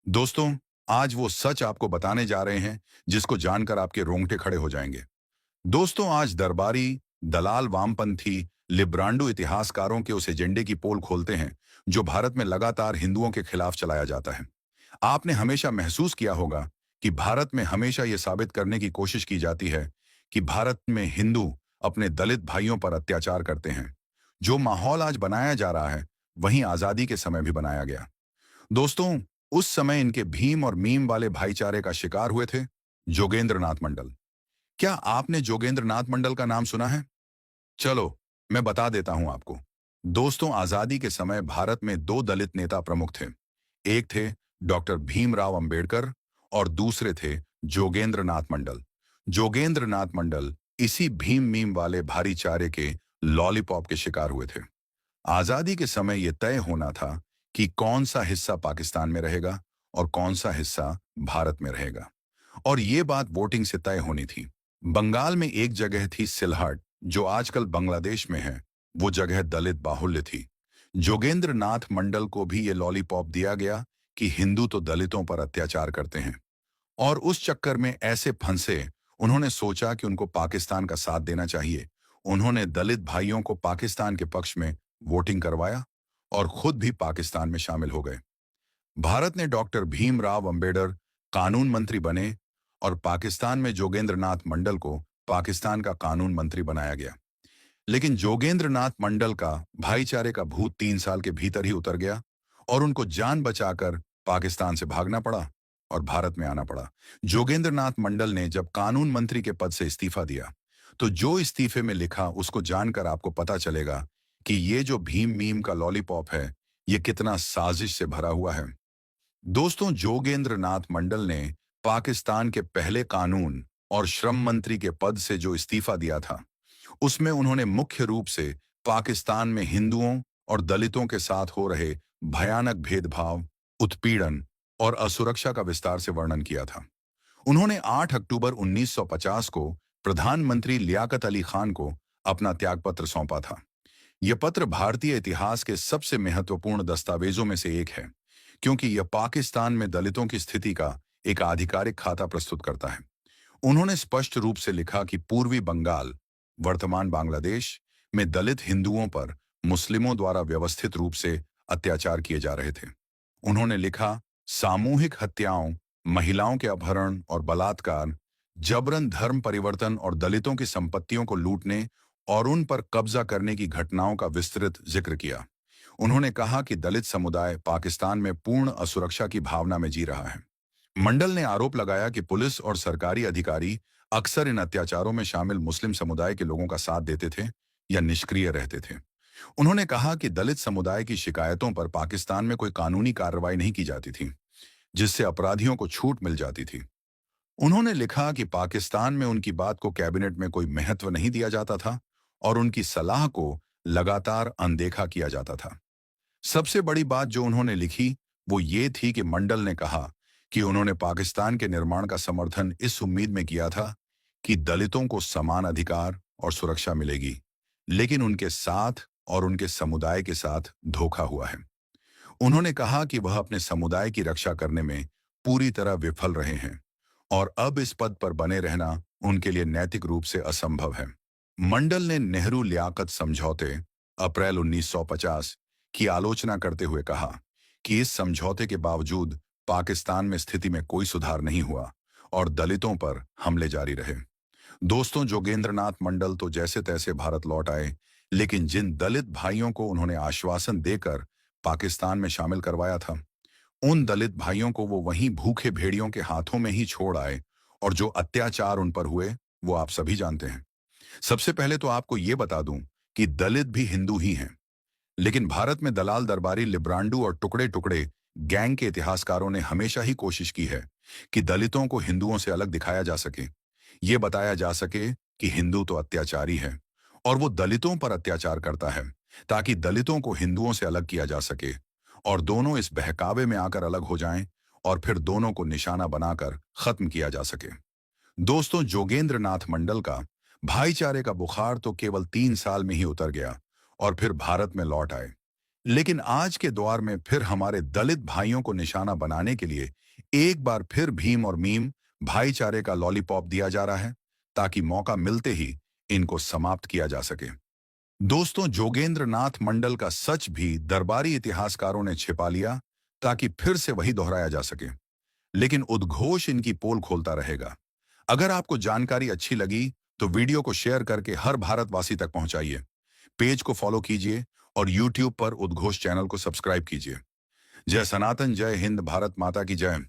दोस्तों, आज वो सच आपको बताने जा रहे हैं जिसको जानकर आपके रोंगटे खड़े हो जाएंगे। दोस्तों, आज दरबारी, दलाल, वामपंथी, लिब्रांडो इतिहासकारों के उस एजेंडे की पोल खोलते हैं जो भारत में लगातार हिंदुओं के खिलाफ चलाया जाता है। आपने हमेशा महसूस किया होगा कि भारत में हमेशा ये साबित करने की कोशिश की जाती है कि भारत में हिंदू अपने दलित भाइयों पर अत्याचार करते हैं। जो माहौल आज बनाया जा रहा है, वहीं आजादी के समय भी बनाया गया। दोस्तों, उस समय इनके भीम और मीम वाले भाईचारे का शिकार हुए थे जोगेंद्र नाथ मंडल। क्या आपने जोगेंद्र नाथ मंडल का नाम सुना है? चलो, मैं बता देता हूं आपको। दोस्तों, आजादी के समय भारत में दो दलित नेता प्रमुख थे। एक थे डॉक्टर भीमराव अंबेडकर और दूसरे थे जोगेंद्र नाथ मंडल। जोगेंद्र नाथ मंडल इसी भीम मीम वाले भाईचारे के लॉलीपॉप के शिकार हुए थे। आजादी के समय यह तय होना था कि कौन सा हिस्सा पाकिस्तान में रहेगा और कौन सा हिस्सा भारत में रहेगा, और ये बात वोटिंग से तय होनी थी। बंगाल में एक जगह थी सिलहट, जो आजकल बांग्लादेश में है। वो जगह दलित बाहुल्य थी। जोगेंद्र नाथ मंडल को भी ये लॉलीपॉप दिया गया कि हिंदू तो दलितों पर अत्याचार करते हैं, और उस चक्कर में ऐसे फंसे। उन्होंने सोचा कि उनको पाकिस्तान का साथ देना चाहिए। उन्होंने दलित भाइयों को पाकिस्तान के पक्ष में वोटिंग करवाया और खुद भी पाकिस्तान में शामिल हो गए। भारत ने डॉक्टर भीमराव अंबेडकर कानून मंत्री बने और पाकिस्तान में जोगेंद्र नाथ मंडल को पाकिस्तान का कानून मंत्री बनाया गया। लेकिन जोगेंद्र नाथ मंडल का भाईचारे का भूत 3 साल के भीतर ही उतर गया और उनको जान बचाकर पाकिस्तान से भागना पड़ा और भारत में आना पड़ा। जोगेंद्र नाथ मंडल ने जब कानून मंत्री के पद से इस्तीफा दिया, तो जो इस्तीफे में लिखा उसको जानकर आपको पता चलेगा कि ये जो भीम मीम का लॉलीपॉप है, ये कितना साजिश से भरा हुआ है। दोस्तों, जोगेंद्र नाथ मंडल ने पाकिस्तान के पहले कानून और श्रम मंत्री के पद से जो इस्तीफा दिया था, उसमें उन्होंने मुख्य रूप से पाकिस्तान में हिंदुओं और दलितों के साथ हो रहे भयानक भेदभाव, उत्पीड़न और असुरक्षा का विस्तार से वर्णन किया था। उन्होंने 8 अक्टूबर 1950 को प्रधानमंत्री लियाकत अली खान को अपना त्यागपत्र सौंपा था। यह पत्र भारतीय इतिहास के सबसे महत्वपूर्ण दस्तावेजों में से एक है, क्योंकि यह पाकिस्तान में दलितों की स्थिति का एक आधिकारिक खाता प्रस्तुत करता है। उन्होंने स्पष्ट रूप से लिखा कि पूर्वी बंगाल, वर्तमान बांग्लादेश, में दलित हिंदुओं पर मुस्लिमों द्वारा व्यवस्थित रूप से अत्याचार किए जा रहे थे। उन्होंने लिखा, सामूहिक हत्याओं, महिलाओं के अपहरण और बलात्कार, जबरन धर्म परिवर्तन और दलितों की संपत्तियों को लूटने और उन पर कब्जा करने की घटनाओं का विस्तृत जिक्र किया। उन्होंने कहा कि दलित समुदाय पाकिस्तान में पूर्ण असुरक्षा की भावना में जी रहा है। मंडल ने आरोप लगाया कि पुलिस और सरकारी अधिकारी अक्सर इन अत्याचारों में शामिल मुस्लिम समुदाय के लोगों का साथ देते थे या निष्क्रिय रहते थे। उन्होंने कहा कि दलित समुदाय की शिकायतों पर पाकिस्तान में कोई कानूनी कार्रवाई नहीं की जाती थी, जिससे अपराधियों को छूट मिल जाती थी। उन्होंने लिखा कि पाकिस्तान में उनकी बात को कैबिनेट में कोई महत्व नहीं दिया जाता था और उनकी सलाह को लगातार अनदेखा किया जाता था। सबसे बड़ी बात जो उन्होंने लिखी, वो ये थी कि मंडल ने कहा कि उन्होंने पाकिस्तान के निर्माण का समर्थन इस उम्मीद में किया था कि दलितों को समान अधिकार और सुरक्षा मिलेगी, लेकिन उनके साथ और उनके समुदाय के साथ धोखा हुआ है। उन्होंने कहा कि वह अपने समुदाय की रक्षा करने में पूरी तरह विफल रहे हैं और अब इस पद पर बने रहना उनके लिए नैतिक रूप से असंभव है। मंडल ने नेहरू लियाकत समझौते, अप्रैल 1950 की आलोचना करते हुए कहा कि इस समझौते के बावजूद पाकिस्तान में स्थिति में कोई सुधार नहीं हुआ और दलितों पर हमले जारी रहे। दोस्तों, जोगेंद्र नाथ मंडल तो जैसे तैसे भारत लौट आए, लेकिन जिन दलित भाइयों को उन्होंने आश्वासन देकर पाकिस्तान में शामिल करवाया था, उन दलित भाइयों को वो वहीं भूखे भेड़ियों के हाथों में ही छोड़ आए, और जो अत्याचार उन पर हुए वो आप सभी जानते हैं। सबसे पहले तो आपको ये बता दूं कि दलित भी हिंदू ही हैं, लेकिन भारत में दलाल, दरबारी, लिब्रांडू और टुकड़े टुकड़े गैंग के इतिहासकारों ने हमेशा ही कोशिश की है कि दलितों को हिंदुओं से अलग दिखाया जा सके। ये बताया जा सके कि हिंदू तो अत्याचारी है और वो दलितों पर अत्याचार करता है, ताकि दलितों को हिंदुओं से अलग किया जा सके और दोनों इस बहकावे में आकर अलग हो जाएं और फिर दोनों को निशाना बनाकर खत्म किया जा सके। दोस्तों, जोगेंद्र नाथ मंडल का भाईचारे का बुखार तो केवल 3 साल में ही उतर गया और फिर भारत में लौट आए। लेकिन आज के दौर में फिर हमारे दलित भाइयों को निशाना बनाने के लिए एक बार फिर भीम और मीम भाईचारे का लॉलीपॉप दिया जा रहा है, ताकि मौका मिलते ही इनको समाप्त किया जा सके। दोस्तों, जोगेंद्र नाथ मंडल का सच भी दरबारी इतिहासकारों ने छिपा लिया, ताकि फिर से वही दोहराया जा सके। लेकिन उद्घोष इनकी पोल खोलता रहेगा। अगर आपको जानकारी अच्छी लगी तो वीडियो को शेयर करके हर भारतवासी तक पहुंचाइए। पेज को फॉलो कीजिए और यूट्यूब पर उद्घोष चैनल को सब्सक्राइब कीजिए। जय सनातन, जय हिंद, भारत माता की जय।